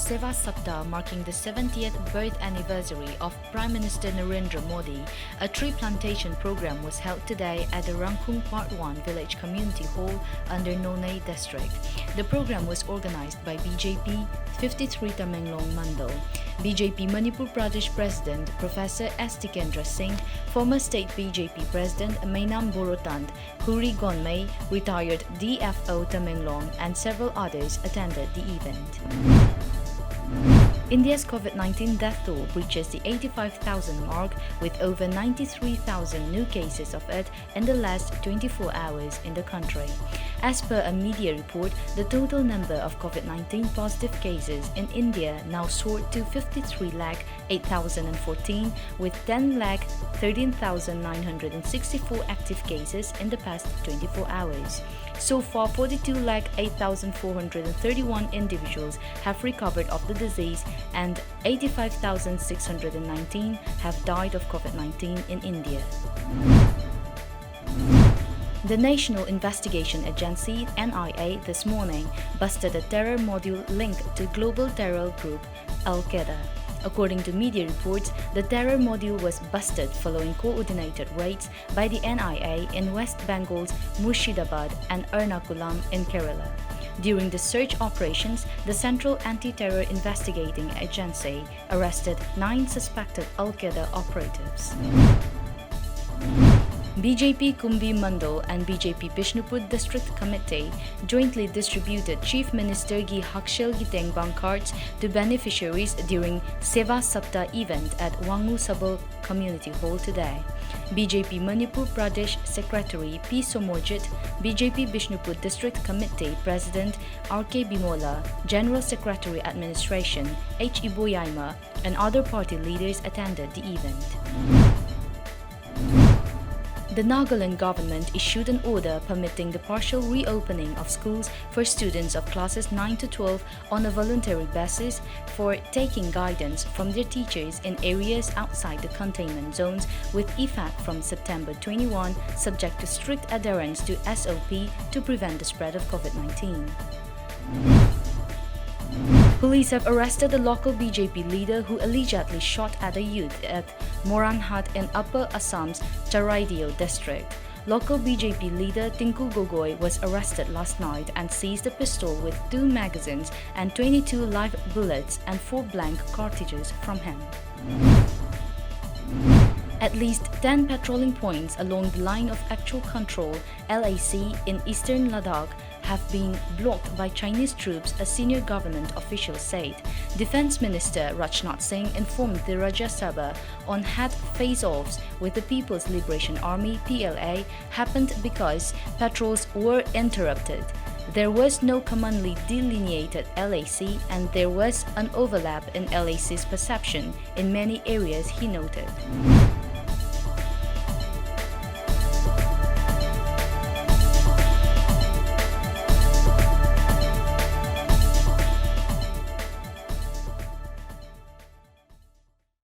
Seva Sapta marking the 70th birth anniversary of Prime Minister Narendra Modi, a tree plantation program was held today at the Rangkung Part 1 Village Community Hall under Nonai District. The program was organized by BJP 53 Tamenglong Mandal. BJP Manipur Pradesh President Professor S. Tikendra Singh, former State BJP President Mainam Borotand, Huri Gonmei, retired DFO Tamenglong and several others attended the event. India's COVID-19 death toll breaches the 85,000 mark with over 93,000 new cases of it in the last 24 hours in the country. As per a media report, the total number of COVID-19 positive cases in India now soared to 53,08,014 with 10,13,964 active cases in the past 24 hours. So far, 42,08,431 individuals have recovered of the disease and 85,619 have died of COVID-19 in India. The National Investigation Agency (NIA) this morning busted a terror module linked to global terror group Al-Qaeda. According to media reports, the terror module was busted following coordinated raids by the NIA in West Bengal's Murshidabad and Ernakulam in Kerala. During the search operations, the Central Anti-Terror Investigating Agency arrested 9 suspected Al-Qaeda operatives. BJP Kumbi Mandal and BJP Bishnupur District Committee jointly distributed Chief Minister Gi Hakshil Giteng Bang cards to beneficiaries during Seva Sapta event at Wangu Sabal Community Hall today. BJP Manipur Pradesh Secretary P. Somorjit, BJP Bishnupur District Committee President R.K. Bimola, General Secretary Administration H. Iboyaima, and other party leaders attended the event. The Nagaland government issued an order permitting the partial reopening of schools for students of classes 9 to 12 on a voluntary basis for taking guidance from their teachers in areas outside the containment zones with effect from September 21, subject to strict adherence to SOP to prevent the spread of COVID-19. Police have arrested a local BJP leader who allegedly shot at a youth at Moranhat in Upper Assam's Charaidio district. Local BJP leader Tinku Gogoi was arrested last night and seized a pistol with 2 magazines and 22 live bullets and 4 blank cartridges from him. At least 10 patrolling points along the line of actual control (LAC) in eastern Ladakh have been blocked by Chinese troops, a senior government official said. Defense Minister Rajnath Singh informed the Rajya Sabha on had face-offs with the People's Liberation Army (PLA) happened because patrols were interrupted. There was no commonly delineated LAC and there was an overlap in LAC's perception in many areas, he noted.